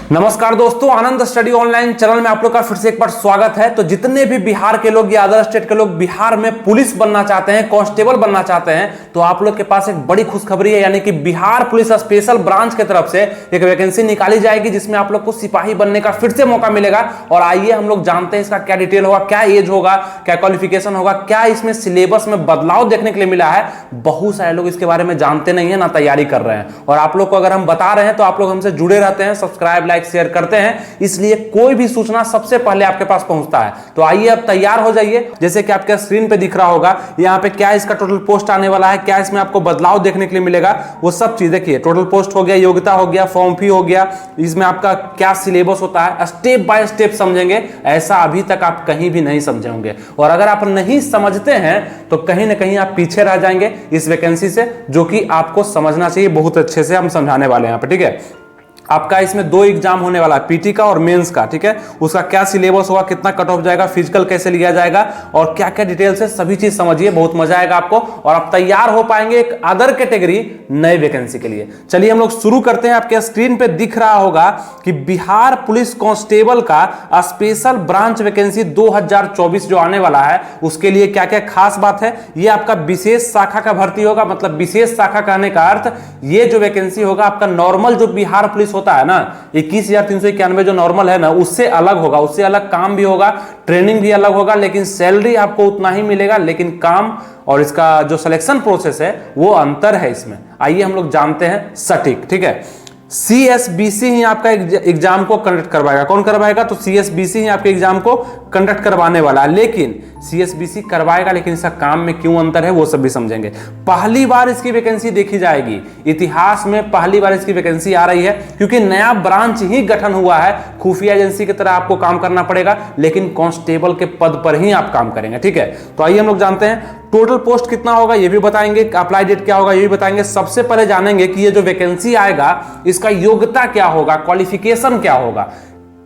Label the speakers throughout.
Speaker 1: नमस्कार दोस्तों, आनंद study online channel में आप लोग का फिर से एक बार स्वागत है। तो जितने भी बिहार के लोग या अदर स्टेट के लोग बिहार में पुलिस बनना चाहते हैं, कांस्टेबल बनना चाहते हैं, तो आप लोग के पास एक बड़ी खुशखबरी है। यानी कि बिहार पुलिस स्पेशल ब्रांच की तरफ से एक वैकेंसी निकाली जाएगी जिसमें आप लोग को सिपाही बनने का फिर से मौका मिलेगा। और आइए हम लोग जानते हैं इसका क्या डिटेल होगा, क्या एज होगा, क्या क्वालिफिकेशन होगा, क्या इसमें सिलेबस में बदलाव देखने के लिए मिला है। बहुत सारे लोग इसके बारे में जानते नहीं है ना तैयारी कर रहे हैं, और आप लोग को अगर हम बता रहे हैं तो आप लोग हमसे जुड़े रहते हैं, सब्सक्राइब लाइक शेयर करते हैं, इसलिए कोई भी सूचना सबसे पहले आपके पास पहुंचता है। तो आइए अब तैयार हो जाइए। जैसे कि आपके स्क्रीन पे दिख रहा होगा यहां पे क्या इसका टोटल पोस्ट आने वाला है, क्या इसमें आपको बदलाव देखने के लिए मिलेगा, वो सब चीज देखिए। टोटल पोस्ट हो गया, योग्यता हो गया, फॉर्म फी हो गया, इसमें आपका क्या सिलेबस होता है, स्टेप बाय स्टेप समझेंगे। ऐसा अभी तक आप कहीं भी नहीं समझे होंगे, और अगर आप नहीं समझते हैं तो कहीं ना कहीं आप पीछे रह जाएंगे इस वैकेंसी से, जो कि आपको समझना चाहिए। बहुत अच्छे से हम समझाने वाले हैं यहाँ पे, ठीक है। आपका इसमें 2 एग्जाम होने वाला है, पीटी का और मेंस का, ठीक है। उसका क्या सिलेबस होगा, कितना कट ऑफ जाएगा, फिजिकल कैसे लिया जाएगा, और क्या क्या डिटेल्स है, सभी चीज समझिए। बहुत मजा आएगा आपको, और आप तैयार हो पाएंगे एक अदर कैटेगरी नए वैकेंसी के लिए। चलिए हम लोग शुरू करते हैं। आपके स्क्रीन पे दिख रहा होगा कि बिहार पुलिस कांस्टेबल का स्पेशल ब्रांच वैकेंसी 2024 जो आने वाला है, उसके लिए क्या क्या खास बात है। ये आपका विशेष शाखा का भर्ती होगा। मतलब विशेष शाखा कहने का अर्थ, ये जो वैकेंसी होगा आपका नॉर्मल जो बिहार पुलिस होता है ना, 21,391 जो नॉर्मल है ना, उससे अलग होगा। उससे अलग काम भी होगा, ट्रेनिंग भी अलग होगा, लेकिन सैलरी आपको उतना ही मिलेगा, लेकिन काम और इसका जो सिलेक्शन प्रोसेस है वो अंतर है इसमें। आइए हम लोग जानते हैं सटीक, ठीक है। सीएसबीसी ही आपका एग्जाम को कंडक्ट करवाएगा। कौन करवाएगा? तो सीएसबीसी ही आपके एग्जाम को कंडक्ट करवाने वाला है। लेकिन सीएसबीसी करवाएगा, लेकिन इसका काम में क्यों अंतर है वो सब भी समझेंगे। पहली बार इसकी वैकेंसी देखी जाएगी, इतिहास में पहली बार इसकी वैकेंसी आ रही है, क्योंकि नया ब्रांच ही गठन हुआ है। खुफिया एजेंसी की तरह आपको काम करना पड़ेगा, लेकिन कांस्टेबल के पद पर ही आप काम करेंगे, ठीक है। तो आइए हम लोग जानते हैं टोटल पोस्ट कितना होगा, ये भी बताएंगे, अप्लाई डेट क्या होगा ये भी बताएंगे। सबसे पहले जानेंगे कि ये जो वैकेंसी आएगा इसका योग्यता क्या होगा, क्वालिफिकेशन क्या होगा,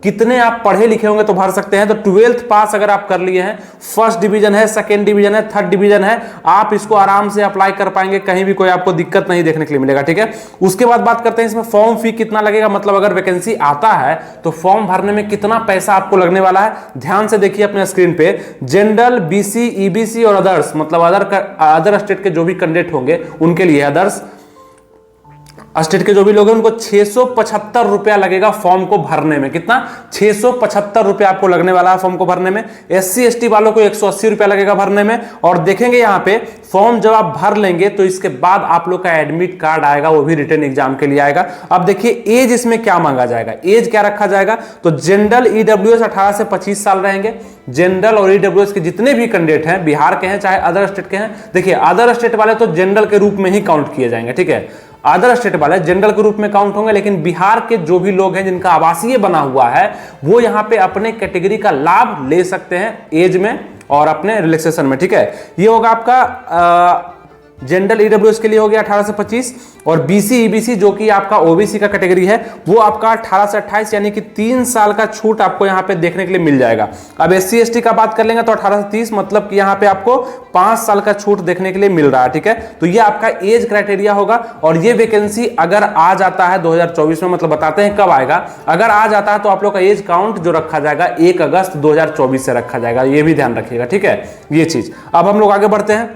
Speaker 1: कितने आप पढ़े लिखे होंगे तो भर सकते हैं। तो 12th पास अगर आप कर लिए हैं, फर्स्ट डिवीजन है, सेकेंड डिवीजन है, थर्ड डिवीजन है, आप इसको आराम से अप्लाई कर पाएंगे, कहीं भी कोई आपको दिक्कत नहीं देखने के लिए मिलेगा, ठीक है। उसके बाद बात करते हैं इसमें फॉर्म फी कितना लगेगा। मतलब अगर वैकेंसी आता है तो फॉर्म भरने में कितना पैसा आपको लगने वाला है, ध्यान से देखिए अपने स्क्रीन पे। जनरल, बीसी, ईबीसी और अदर्स, मतलब अदर स्टेट के जो भी कैंडिडेट होंगे उनके लिए, अदर्स स्टेट के जो भी लोग हैं उनको 675 रुपया लगेगा फॉर्म को भरने में। कितना? 675 रुपया आपको लगने वाला है फॉर्म को भरने में। एससी एसटी वालों को 180 रुपया लगेगा भरने में। और देखेंगे यहाँ पे फॉर्म जब आप भर लेंगे तो इसके बाद आप लोग का एडमिट कार्ड आएगा, वो भी रिटन एग्जाम के लिए आएगा। अब देखिए एज इसमें क्या मांगा जाएगा, एज क्या रखा जाएगा। तो जनरल ईडब्ल्यूएस 18 से 25 साल रहेंगे। जनरल और ईडब्ल्यूएस के जितने भी कैंडिडेट हैं, बिहार के हैं चाहे अदर स्टेट के हैं, देखिए अदर स्टेट वाले तो जनरल के रूप में ही काउंट किए जाएंगे, ठीक है। अदर स्टेट वाले जनरल के रूप में काउंट होंगे, लेकिन बिहार के जो भी लोग हैं जिनका आवासीय बना हुआ है वो यहां पे अपने कैटेगरी का लाभ ले सकते हैं एज में और अपने रिलैक्सेशन में, ठीक है। ये होगा आपका जनरल ईडब्ल्यूएस के लिए हो गया 18 से 25, और बीसी ईबीसी जो कि आपका ओबीसी का कैटेगरी है वो आपका 18 से 28, यानी कि 3 साल का छूट आपको यहां पे देखने के लिए मिल जाएगा। अब एससी एसटी का बात कर लेंगे तो 18 से 30, मतलब कि यहां पे आपको 5 साल का छूट देखने के लिए मिल रहा है, ठीक है। तो ये आपका एज क्राइटेरिया होगा। और ये वैकेंसी अगर आ जाता है 2024 में, मतलब बताते हैं कब आएगा, अगर आ जाता है तो आप लोग का एज काउंट जो रखा जाएगा 1 अगस्त 2024 से रखा जाएगा, ये भी ध्यान रखिएगा, ठीक है ये चीज। अब हम लोग आगे बढ़ते हैं।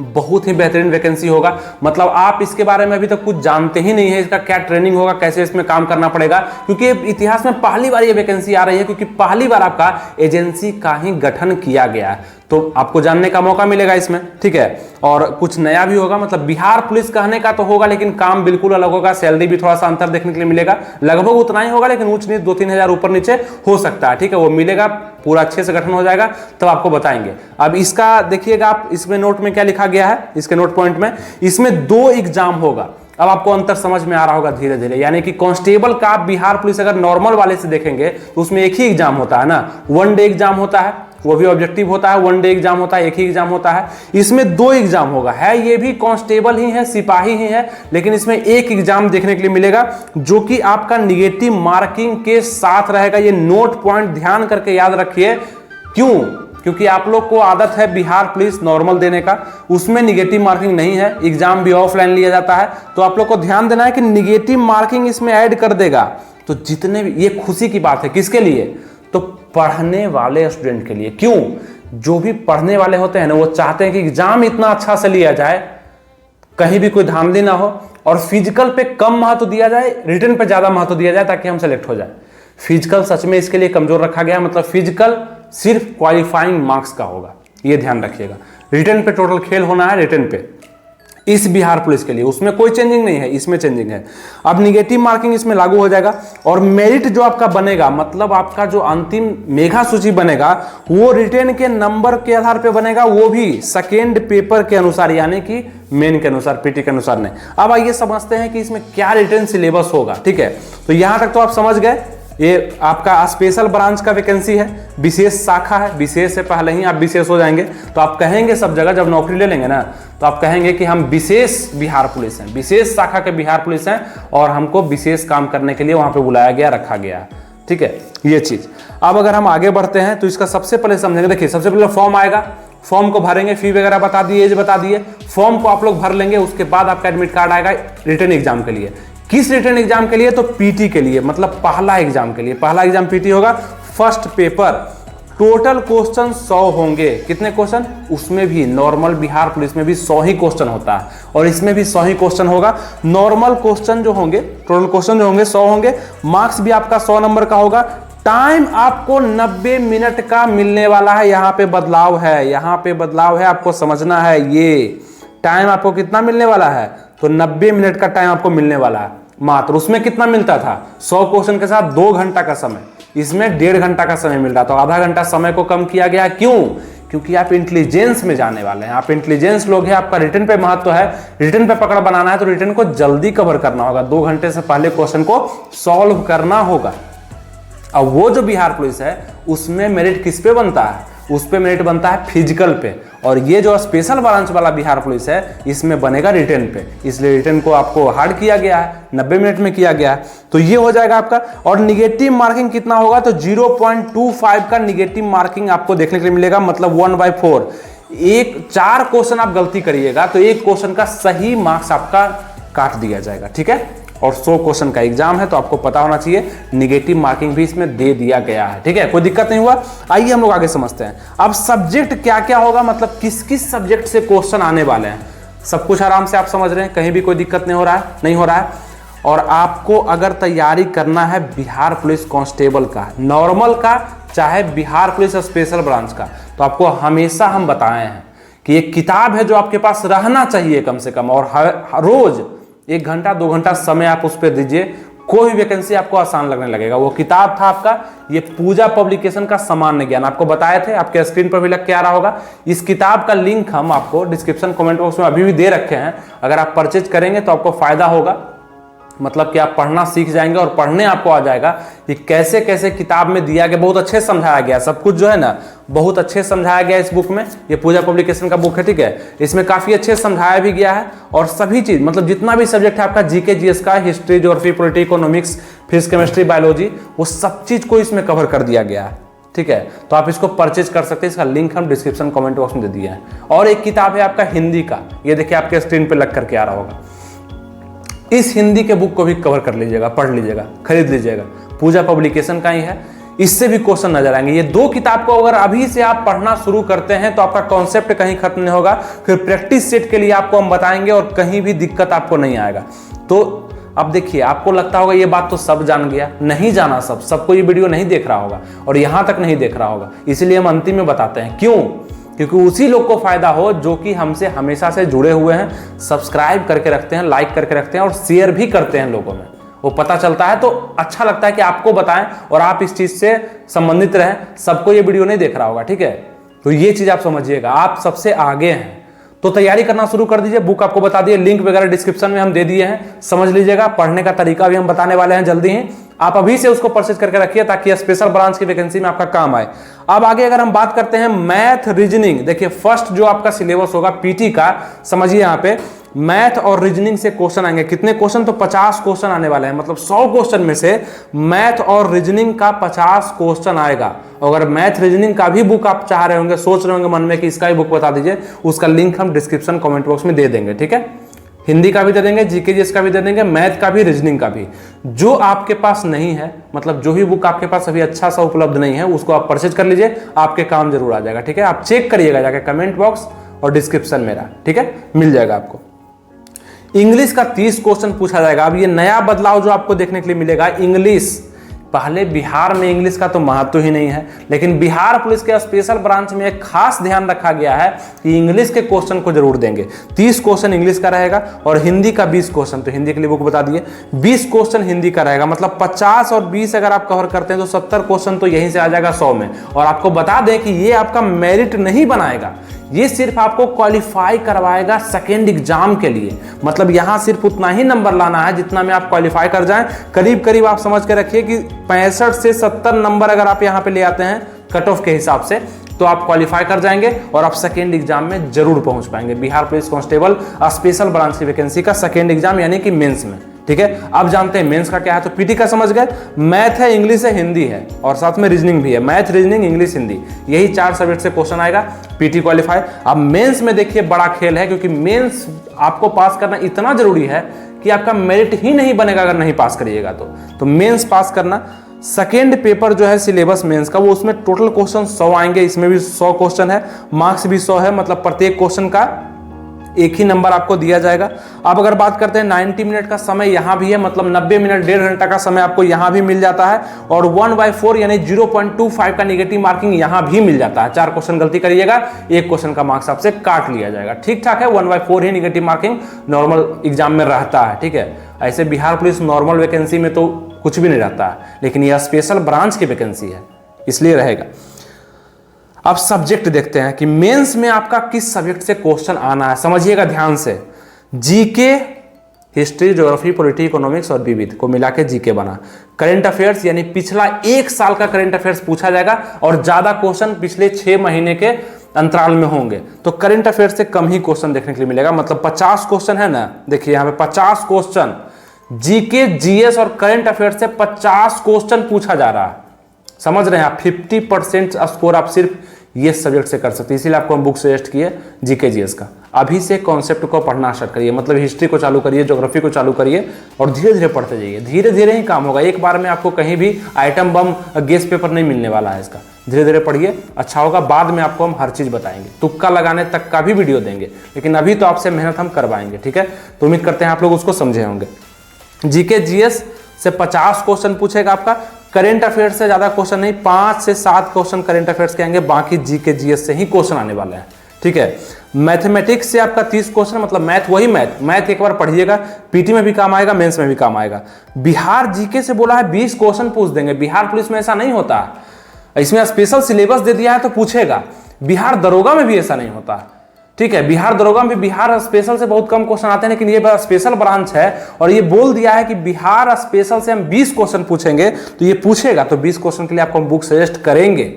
Speaker 1: बहुत ही बेहतरीन वैकेंसी होगा। मतलब आप इसके बारे में अभी तक कुछ जानते ही नहीं है, इसका क्या ट्रेनिंग होगा, कैसे इसमें काम करना पड़ेगा, क्योंकि इतिहास में पहली बार ये वैकेंसी आ रही है, क्योंकि पहली बार आपका एजेंसी का ही गठन किया गया है। तो आपको जानने का मौका मिलेगा इसमें, ठीक है। और कुछ नया भी होगा। मतलब बिहार पुलिस कहने का तो होगा, लेकिन काम बिल्कुल अलग होगा। सैलरी भी थोड़ा सा अंतर देखने के लिए मिलेगा, लगभग उतना ही होगा, लेकिन ऊंच नीच 2-3 हजार ऊपर नीचे हो सकता है, ठीक है। वो मिलेगा, पूरा अच्छे से गठन हो जाएगा तब आपको बताएंगे। अब इसका देखिएगा आप, इसमें नोट में क्या लिखा गया है, इसके नोट पॉइंट में, इसमें 2 एग्जाम होगा। अब आपको अंतर समझ में आ रहा होगा धीरे धीरे। यानी कि कांस्टेबल का बिहार पुलिस अगर नॉर्मल वाले से देखेंगे तो उसमें एक ही एग्जाम होता है ना, 1 डे एग्जाम होता है, वो भी ऑब्जेक्टिव होता है, 1 डे एग्जाम होता है, एक ही एग्जाम होता है। इसमें 2 एग्जाम होगा, है ये भी कांस्टेबल ही है, सिपाही ही है, लेकिन इसमें एक एग्जाम देखने के लिए मिलेगा जो कि आपका निगेटिव मार्किंग के साथ रहेगा। ये नोट पॉइंट ध्यान करके याद रखिए। क्यों? क्योंकि आप लोग को आदत है बिहार पुलिस नॉर्मल देने का, उसमें निगेटिव मार्किंग नहीं है, एग्जाम भी ऑफलाइन लिया जाता है। तो आप लोग को ध्यान देना है कि निगेटिव मार्किंग इसमें ऐड कर देगा। तो जितने भी, ये खुशी की बात है किसके लिए, तो पढ़ने वाले स्टूडेंट के लिए। क्यों, जो भी पढ़ने वाले होते हैं ना वो चाहते हैं कि एग्जाम इतना अच्छा से लिया जाए, कहीं भी कोई धांधली ना हो, और फिजिकल पे कम महत्व दिया जाए, रिटन पे ज्यादा महत्व दिया जाए ताकि हम सेलेक्ट हो जाए। फिजिकल सच में इसके लिए कमजोर रखा गया, मतलब फिजिकल सिर्फ क्वालिफाइंग मार्क्स का होगा, ये ध्यान रखिएगा। रिटन पे टोटल खेल होना है, रिटन पे इस बिहार पुलिस के लिए, उसमें कोई चेंजिंग नहीं है, इसमें चेंजिंग है। अब निगेटिव मार्किंग इसमें लागू हो जाएगा, और मेरिट जो आपका बनेगा, मतलब आपका जो अंतिम मेघा सूची बनेगा वो रिटेन के नंबर के आधार पे बनेगा, वो भी सेकेंड पेपर के अनुसार, यानी कि मेन के अनुसार, पीटी के अनुसार नहीं। अब आइए समझते हैं कि इसमें क्या रिटेन सिलेबस होगा। ठीक है, तो यहां तक तो आप समझ गए, ये आपका स्पेशल ब्रांच का वैकेंसी है, विशेष शाखा है, विशेष से पहले ही आप विशेष हो जाएंगे, तो आप कहेंगे सब जगह जब नौकरी ले लेंगे ना, तो आप कहेंगे कि हम विशेष बिहार पुलिस हैं, विशेष शाखा के बिहार पुलिस हैं, और हमको विशेष काम करने के लिए वहां पे बुलाया गया, रखा गया। ठीक है, ये चीज। अब अगर हम आगे बढ़ते हैं तो इसका सबसे पहले समझेंगे। देखिए, सबसे पहले फॉर्म आएगा, फॉर्म को भरेंगे, फी वगैरह बता दिए, एज बता दिए, फॉर्म को आप लोग भर लेंगे, उसके बाद आपका एडमिट कार्ड आएगा रिटन एग्जाम के लिए। किस रिटन एग्जाम के लिए, तो पीटी के लिए, मतलब पहला एग्जाम के लिए। पहला एग्जाम पीटी होगा, फर्स्ट पेपर। टोटल क्वेश्चन 100 होंगे। कितने क्वेश्चन, उसमें भी नॉर्मल बिहार पुलिस में भी 100 ही क्वेश्चन होता है, और इसमें भी 100 ही क्वेश्चन होगा। नॉर्मल क्वेश्चन जो होंगे, टोटल क्वेश्चन जो होंगे 100 होंगे, मार्क्स भी आपका 100 नंबर का होगा। टाइम आपको 90 मिनट का मिलने वाला है। यहां पे बदलाव है, यहां पे बदलाव है, आपको समझना है। ये टाइम आपको कितना मिलने वाला है, तो 90 मिनट का टाइम आपको मिलने वाला है मात्र। उसमें कितना मिलता था, 100 क्वेश्चन के साथ 2 घंटा का समय, इसमें 1.5 घंटा का समय मिल रहा था, तो आधा घंटा समय को कम किया गया। क्यों, क्योंकि आप इंटेलिजेंस में जाने वाले हैं, आप इंटेलिजेंस लोग हैं, आपका रिटन पे महत्व है, रिटन पे पकड़ बनाना है, तो रिटन को जल्दी कवर करना होगा, 2 घंटे से पहले क्वेश्चन को सॉल्व करना होगा। अब वो जो बिहार पुलिस है उसमें मेरिट किस पे बनता है, उस पे मेरिट बनता है फिजिकल पे, और ये जो स्पेशल ब्रांच वाला बिहार पुलिस है इसमें बनेगा रिटन पे, इसलिए रिटन को आपको हार्ड किया गया है, 90 मिनट में किया गया है, तो ये हो जाएगा आपका। और निगेटिव मार्किंग कितना होगा, तो 0.25 का निगेटिव मार्किंग आपको देखने के लिए मिलेगा, मतलब 1/4। 4 क्वेश्चन आप गलती करिएगा तो 1 क्वेश्चन का सही मार्क्स आपका काट दिया जाएगा। ठीक है, और 100 क्वेश्चन का एग्जाम है, तो आपको पता होना चाहिए निगेटिव मार्किंग भी इसमें दे दिया गया है। ठीक है, कोई दिक्कत नहीं हुआ। आइए हम लोग आगे समझते हैं। अब सब्जेक्ट क्या क्या होगा, मतलब किस किस सब्जेक्ट से क्वेश्चन आने वाले हैं, सब कुछ आराम से आप समझ रहे हैं, कहीं भी कोई दिक्कत नहीं हो रहा है, नहीं हो रहा है। और आपको अगर तैयारी करना है बिहार पुलिस कांस्टेबल का, नॉर्मल का, चाहे बिहार पुलिस स्पेशल ब्रांच का, तो आपको हमेशा हम बताए हैं कि एक किताब है जो आपके पास रहना चाहिए कम से कम, और हर रोज 1 घंटा 2 घंटा समय आप उस पर दीजिए, कोई वैकेंसी आपको आसान लगने लगेगा। वो किताब था आपका ये पूजा पब्लिकेशन का सामान्य ज्ञान, आपको बताए थे, आपके स्क्रीन पर भी लग के आ रहा होगा। इस किताब का लिंक हम आपको डिस्क्रिप्शन कमेंट बॉक्स में अभी भी दे रखे हैं, अगर आप परचेज करेंगे तो आपको फायदा होगा, मतलब कि आप पढ़ना सीख जाएंगे, और पढ़ने आपको आ जाएगा कि कैसे कैसे किताब में दिया गया, बहुत अच्छे समझाया गया सब कुछ जो है ना, बहुत अच्छे समझाया गया इस बुक में। ये पूजा पब्लिकेशन का बुक है, ठीक है, इसमें काफी अच्छे समझाया भी गया है, और सभी चीज, मतलब जितना भी सब्जेक्ट है आपका, जीके जीएस का, history, geography, polity, economics, physics, chemistry, biology, वो सब चीज को इसमें कवर कर दिया गया है। ठीक है, तो आप इसको परचेज कर सकते हैं, इसका लिंक हम डिस्क्रिप्शन कमेंट बॉक्स में दे दिए हैं। और एक किताब है आपका हिंदी का, ये देखिए आपके स्क्रीन पे लग करके आ रहा होगा, इस हिंदी के बुक को भी कवर कर लीजिएगा, पढ़ लीजिएगा, खरीद लीजिएगा, पूजा पब्लिकेशन का ही है, इससे भी क्वेश्चन नजर आएंगे। ये 2 किताब को अगर अभी से आप पढ़ना शुरू करते हैं तो आपका कॉन्सेप्ट कहीं खत्म नहीं होगा, फिर प्रैक्टिस सेट के लिए आपको हम बताएंगे और कहीं भी दिक्कत आपको नहीं आएगा। तो अब देखिए, आपको लगता होगा ये बात तो सब जान गया, नहीं जाना सबको ये वीडियो नहीं देख रहा होगा और यहां तक नहीं देख रहा होगा, इसीलिए हम अंतिम में बताते हैं। क्यों, क्योंकि उसी लोग को फायदा हो जो कि हमसे हमेशा से जुड़े हुए हैं, सब्सक्राइब करके रखते हैं, लाइक करके रखते हैं और शेयर भी करते हैं लोगों में, वो पता चलता है तो अच्छा लगता है कि आपको बताएं और आप इस चीज से संबंधित रहें। सबको ये वीडियो नहीं देख रहा होगा, ठीक है, तो ये चीज आप समझिएगा, आप सबसे आगे हैं, तो तैयारी करना शुरू कर दीजिए। बुक आपको बता दिए, लिंक वगैरह डिस्क्रिप्शन में हम दे दिए हैं, समझ लीजिएगा। पढ़ने का तरीका भी हम बताने वाले हैं जल्दी ही, आप अभी से उसको परचेज करके रखिए ताकि स्पेशल ब्रांच की वैकेंसी में आपका काम आए। अब आगे अगर हम बात करते हैं मैथ रीजनिंग, देखिए फर्स्ट जो आपका सिलेबस होगा पीटी का, समझिए यहाँ पे मैथ और रीजनिंग से क्वेश्चन आएंगे। कितने क्वेश्चन, तो 50 क्वेश्चन आने वाले हैं, मतलब 100 क्वेश्चन में से मैथ और रीजनिंग का 50 क्वेश्चन आएगा। अगर मैथ रीजनिंग का भी बुक आप चाह रहे होंगे, सोच रहे होंगे मन में कि इसका भी बुक बता दीजिए, उसका लिंक हम डिस्क्रिप्शन कमेंट बॉक्स में दे देंगे, ठीक है। हिंदी का भी दे देंगे, जीके जीएस का भी दे देंगे, मैथ का भी, रीजनिंग का भी। जो आपके पास नहीं है, मतलब जो ही बुक आपके पास अभी अच्छा सा उपलब्ध नहीं है, उसको आप परचेज कर लीजिए, आपके काम जरूर आ जाएगा। ठीक है, आप चेक करिएगा जाके कमेंट बॉक्स और डिस्क्रिप्शन मेरा, ठीक है, मिल जाएगा आपको। इंग्लिश का 30 क्वेश्चन पूछा जाएगा। अब ये नया बदलाव जो आपको देखने के लिए मिलेगा, इंग्लिश, पहले बिहार में इंग्लिश का तो महत्व ही नहीं है, लेकिन बिहार पुलिस के स्पेशल ब्रांच में एक खास ध्यान रखा गया है कि इंग्लिश के क्वेश्चन को जरूर देंगे। 30 क्वेश्चन इंग्लिश का रहेगा और हिंदी का 20 क्वेश्चन, तो हिंदी के लिए बुक बता दिए, 20 क्वेश्चन हिंदी का रहेगा। मतलब 50 और 20 अगर आप कवर करते हैं तो 70 क्वेश्चन तो यहीं से आ जाएगा 100 में। और आपको बता दें कि ये आपका मेरिट नहीं बनाएगा, ये सिर्फ आपको क्वालिफाई करवाएगा सेकेंड एग्जाम के लिए। मतलब यहां सिर्फ उतना ही नंबर लाना है जितना में आप क्वालिफाई कर जाएं। करीब करीब आप समझ के रखिए कि 65 से 70 नंबर अगर आप यहां पे ले आते हैं कट ऑफ के हिसाब से, तो आप क्वालिफाई कर जाएंगे और आप सेकेंड एग्जाम में जरूर पहुंच पाएंगे। Bihar police constable special branch की वैकेंसी का सेकेंड एग्जाम यानी कि मेंस में। ठीक है, अब जानते हैं मेंस का क्या है। तो पीटी का समझ गए, मैथ है, इंग्लिश है, हिंदी है और साथ में रीजनिंग भी है। मैथ, रीजनिंग, इंग्लिश, हिंदी, यही 4 सब्जेक्ट से क्वेश्चन आएगा, पीटी क्वालिफाई। अब मेंस में देखिए बड़ा खेल है, क्योंकि मेंस आपको पास करना इतना जरूरी है कि आपका मेरिट ही नहीं बनेगा अगर नहीं पास करिएगा तो मेंस पास करना। सेकेंड पेपर जो है सिलेबस मेंस का, वो उसमें टोटल क्वेश्चन 100 आएंगे, इसमें भी 100 क्वेश्चन है, मार्क्स भी 100 है, मतलब प्रत्येक क्वेश्चन का एक ही नंबर आपको दिया जाएगा। अब अगर बात करते हैं 90 मिनट का समय यहाँ भी है, मतलब 90 मिनट, 1.5 घंटा का समय आपको यहाँ भी मिल जाता है। और 1/4 यानी 0.25 का नेगेटिव मार्किंग यहाँ भी मिल जाता है। 4 क्वेश्चन गलती करिएगा, 1 क्वेश्चन का मार्क्स आपसे काट लिया जाएगा। ठीक ठाक है, 1/4 ही नेगेटिव मार्किंग नॉर्मल एग्जाम में रहता है। ठीक है, ऐसे बिहार पुलिस नॉर्मल वैकेंसी में तो कुछ भी नहीं रहता है, लेकिन यह स्पेशल ब्रांच की वैकेंसी है इसलिए रहेगा। अब सब्जेक्ट देखते हैं कि मेंस में आपका किस सब्जेक्ट से क्वेश्चन आना है, समझिएगा ध्यान से। GK, history, geography, polity, economics और विविध को मिला के जीके बना। करंट अफेयर्स यानी पिछला 1 साल का करंट अफेयर्स पूछा जाएगा और ज्यादा क्वेश्चन पिछले 6 महीने के अंतराल में होंगे। तो करंट अफेयर्स से कम ही क्वेश्चन देखने के लिए मिलेगा। मतलब 50 क्वेश्चन है ना, देखिए यहाँ पे 50 क्वेश्चन जीके, जीएस और करंट अफेयर्स से 50 क्वेश्चन पूछा जा रहा है। समझ रहे हैं आप, 50% स्कोर आप सिर्फ ये सब्जेक्ट से कर सकते हैं। इसीलिए आपको हम बुक सजेस्ट किए जीके जीएस का। अभी से कॉन्सेप्ट को पढ़ना स्टार्ट करिए, मतलब हिस्ट्री को चालू करिए, ज्योग्राफी को चालू करिए और धीरे धीरे पढ़ते जाइए। धीरे धीरे ही काम होगा, एक बार में आपको कहीं भी आइटम बम गेस्ट पेपर नहीं मिलने वाला है इसका। धीरे धीरे पढ़िए, अच्छा होगा। बाद में आपको हम हर चीज़ बताएंगे, तुक्का लगाने तक का भी वीडियो देंगे, लेकिन अभी तो आपसे मेहनत हम करवाएंगे। ठीक है, तो उम्मीद करते हैं आप लोग उसको समझे होंगे। जीके जीएस से 50 क्वेश्चन पूछेगा आपका। करंट अफेयर्स से ज्यादा क्वेश्चन नहीं, 5 से 7 क्वेश्चन करंट अफेयर्स के आएंगे, बाकी जीके जीएस से ही क्वेश्चन आने वाले हैं। ठीक है, मैथमेटिक्स से आपका 30 क्वेश्चन, मतलब मैथ वही मैथ एक बार पढ़िएगा, पीटी में भी काम आएगा, मेंस में भी काम आएगा। बिहार जीके से बोला है 20 क्वेश्चन पूछ देंगे। बिहार पुलिस में ऐसा नहीं होता, इसमें स्पेशल सिलेबस दे दिया है तो पूछेगा। बिहार दरोगा में भी ऐसा नहीं होता। ठीक है, बिहार दरोगा में, बिहार स्पेशल से बहुत कम क्वेश्चन आते हैं, लेकिन ये स्पेशल ब्रांच है और ये बोल दिया है कि बिहार स्पेशल से हम 20 क्वेश्चन पूछेंगे, तो ये पूछेगा। तो 20 क्वेश्चन के लिए आपको हम बुक सजेस्ट करेंगे।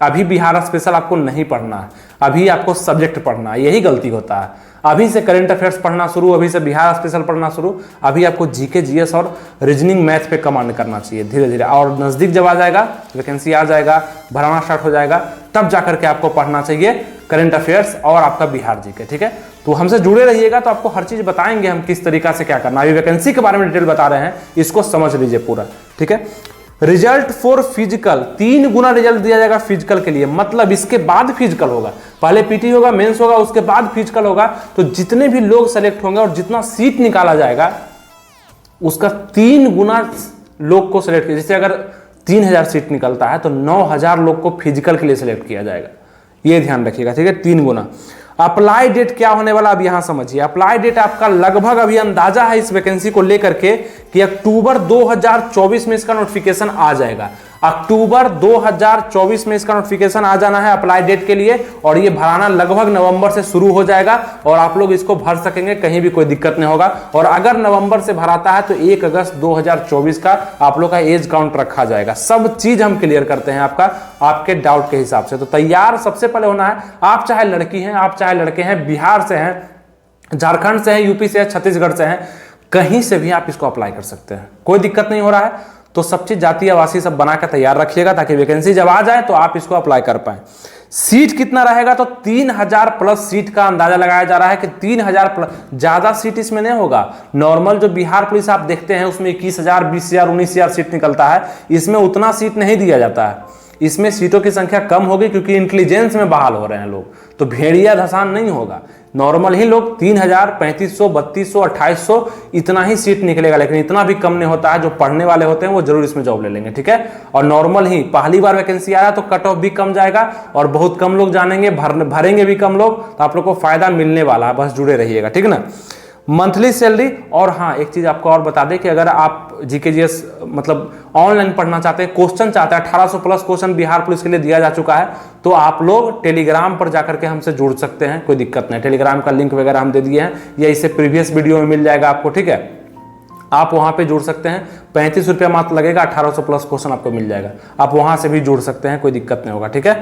Speaker 1: अभी बिहार स्पेशल आपको नहीं पढ़ना है, अभी आपको सब्जेक्ट पढ़ना है, यही गलती होता है। अभी से करंट अफेयर्स पढ़ना शुरू, अभी से बिहार स्पेशल पढ़ना शुरू। अभी आपको जीके जीएस और रीजनिंग मैथ पे कमांड करना चाहिए धीरे धीरे। और नजदीक जब आ जाएगा, वैकेंसी आ जाएगा, भराना स्टार्ट हो जाएगा, तब जाकर के आपको पढ़ना चाहिए करंट अफेयर्स और आपका बिहार जीके। ठीक है, तो हमसे जुड़े रहिएगा, तो आपको हर चीज बताएंगे हम किस तरीका से क्या करना। अभी वैकेंसी के बारे में डिटेल बता रहे हैं, इसको समझ लीजिए पूरा। ठीक है, result for physical, 3 Guna result दिया जाएगा फिजिकल के लिए। मतलब इसके बाद फिजिकल होगा, पहले पीटी होगा, मेंस होगा, उसके बाद फिजिकल होगा। तो जितने भी लोग सेलेक्ट होंगे और जितना सीट निकाला जाएगा उसका 3 गुना लोग को सिलेक्ट किया। जैसे अगर 3000 सीट निकलता है तो 9000 लोग को फिजिकल के लिए सिलेक्ट किया जाएगा, ये ध्यान रखिएगा। ठीक है, 3 गुना। अप्लाई डेट क्या होने वाला, अब यहां समझिए। अप्लाई डेट आपका लगभग अभी अंदाजा है इस वैकेंसी को लेकर के कि अक्टूबर 2024 में इसका नोटिफिकेशन आ जाएगा। अक्टूबर 2024 में इसका नोटिफिकेशन आ जाना है अप्लाई डेट के लिए, और ये भराना लगभग नवंबर से शुरू हो जाएगा और आप लोग इसको भर सकेंगे, कहीं भी कोई दिक्कत नहीं होगा। और अगर नवंबर से भराता है तो 1 अगस्त 2024 का आप लोग का एज काउंट रखा जाएगा। सब चीज हम क्लियर करते हैं आपका, आपके डाउट के हिसाब से। तो तैयार सबसे पहले होना है, आप चाहे लड़की हैं, आप चाहे लड़के हैं, बिहार से हैं, झारखंड से हैं, यूपी से हैं, छत्तीसगढ़ से हैं, कहीं से भी आप इसको अप्लाई कर सकते हैं, कोई दिक्कत नहीं हो रहा है। तो सब चीज जाति आवासी सब बना कर तैयार रखिएगा ताकि वैकेंसी जब आ जाए तो आप इसको अप्लाई कर पाए। सीट कितना रहेगा, तो 3000 प्लस सीट का अंदाजा लगाया जा रहा है कि 3000 प्लस, ज्यादा सीट इसमें नहीं होगा। नॉर्मल जो बिहार पुलिस आप देखते हैं उसमें 21,000, 20,000, 19,000 सीट निकलता है, इसमें उतना सीट नहीं दिया जाता है। इसमें सीटों की संख्या कम होगी क्योंकि इंटेलिजेंस में बहाल हो रहे हैं लोग, तो भेड़िया धसान नहीं होगा। नॉर्मल ही लोग 3000, 3500, 3200, 2800 इतना ही सीट निकलेगा, लेकिन इतना भी कम नहीं होता है। जो पढ़ने वाले होते हैं वो जरूर इसमें जॉब ले लेंगे, ठीक है। और नॉर्मल ही पहली बार वैकेंसी आया तो कट ऑफ भी कम जाएगा और बहुत कम लोग जानेंगे, भरेंगे भी कम लोग, तो आप लोग को फायदा मिलने वाला है, बस जुड़े रहिएगा, ठीक ना। मंथली सैलरी, और हाँ एक चीज आपको और बता दें कि अगर आप जीकेजीएस मतलब ऑनलाइन पढ़ना चाहते हैं, क्वेश्चन चाहते हैं, 1800 प्लस क्वेश्चन बिहार पुलिस के लिए दिया जा चुका है, तो आप लोग टेलीग्राम पर जाकर के हमसे जुड़ सकते हैं, कोई दिक्कत नहीं। टेलीग्राम का लिंक वगैरह हम दे दिए हैं, या इससे प्रीवियस वीडियो में मिल जाएगा आपको, ठीक है। आप वहां पे जुड़ सकते हैं, 35 रुपया मात्र लगेगा, 1800 प्लस क्वेश्चन आपको मिल जाएगा, आप वहां से भी जुड़ सकते हैं, कोई दिक्कत नहीं होगा, ठीक है।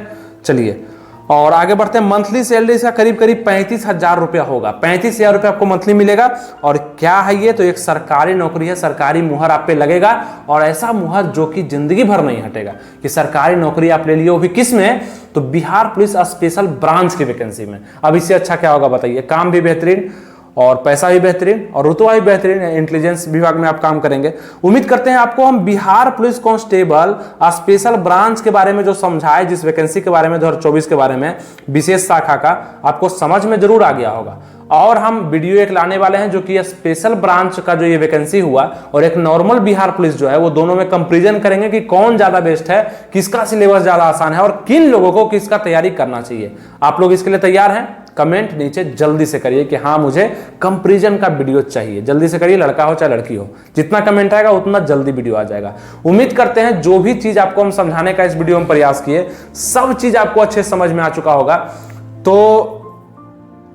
Speaker 1: चलिए और आगे बढ़ते हैं। मंथली सैलरी इसका करीब 35,000 रुपया होगा, 35,000 रुपया आपको मंथली मिलेगा। और क्या है ये, तो एक सरकारी नौकरी है, सरकारी मुहर आप पे लगेगा, और ऐसा मुहर जो कि जिंदगी भर नहीं हटेगा, कि सरकारी नौकरी आप ले लिए, वो भी किस में, तो बिहार पुलिस स्पेशल ब्रांच की वैकेंसी में। अब इससे अच्छा क्या होगा बताइए, काम भी बेहतरीन और पैसा भी बेहतरीन और रुतबा भी बेहतरीन, इंटेलिजेंस विभाग में आप काम करेंगे। उम्मीद करते हैं आपको हम Bihar police constable special branch के बारे में जो समझाए, जिस वैकेंसी के बारे में 2024 के बारे में विशेष शाखा का, आपको समझ में जरूर आ गया होगा। और हम वीडियो एक लाने वाले हैं जो कि स्पेशल ब्रांच का जो ये वैकेंसी हुआ और एक नॉर्मल बिहार पुलिस जो है, वो दोनों में कंपैरिजन करेंगे कि कौन ज्यादा बेस्ट है, किसका सिलेबस ज्यादा आसान है और किन लोगों को किसका तैयारी करना चाहिए। आप लोग इसके लिए तैयार हैं? कमेंट नीचे जल्दी से करिए कि हाँ मुझे कंपैरिजन का वीडियो चाहिए, जल्दी से करिए, लड़का हो चाहे लड़की हो। जितना कमेंट आएगा उतना जल्दी वीडियो आ जाएगा। उम्मीद करते हैं जो भी चीज आपको हम समझाने का इस वीडियो में प्रयास किए, सब चीज आपको अच्छे समझ में आ चुका होगा। तो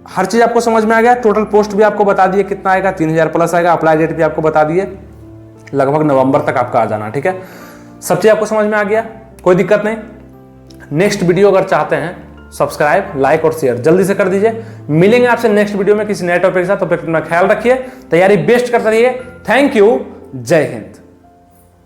Speaker 1: हर चीज आपको समझ में आ गया। टोटल पोस्ट भी आपको बता दिए कितना आएगा, 3000 प्लस आएगा। अप्लाई डेट भी आपको बता दिए, लगभग नवंबर तक आपका आ जाना, ठीक है। सब चीज आपको समझ में आ गया, कोई दिक्कत नहीं। नेक्स्ट वीडियो अगर चाहते हैं, सब्सक्राइब, लाइक और शेयर जल्दी से कर दीजिए। मिलेंगे आपसे नेक्स्ट वीडियो में किसी नए टॉपिक के साथ, तो अपना ख्याल रखिए, तैयारी बेस्ट करते रहिए। थैंक यू, जय हिंद।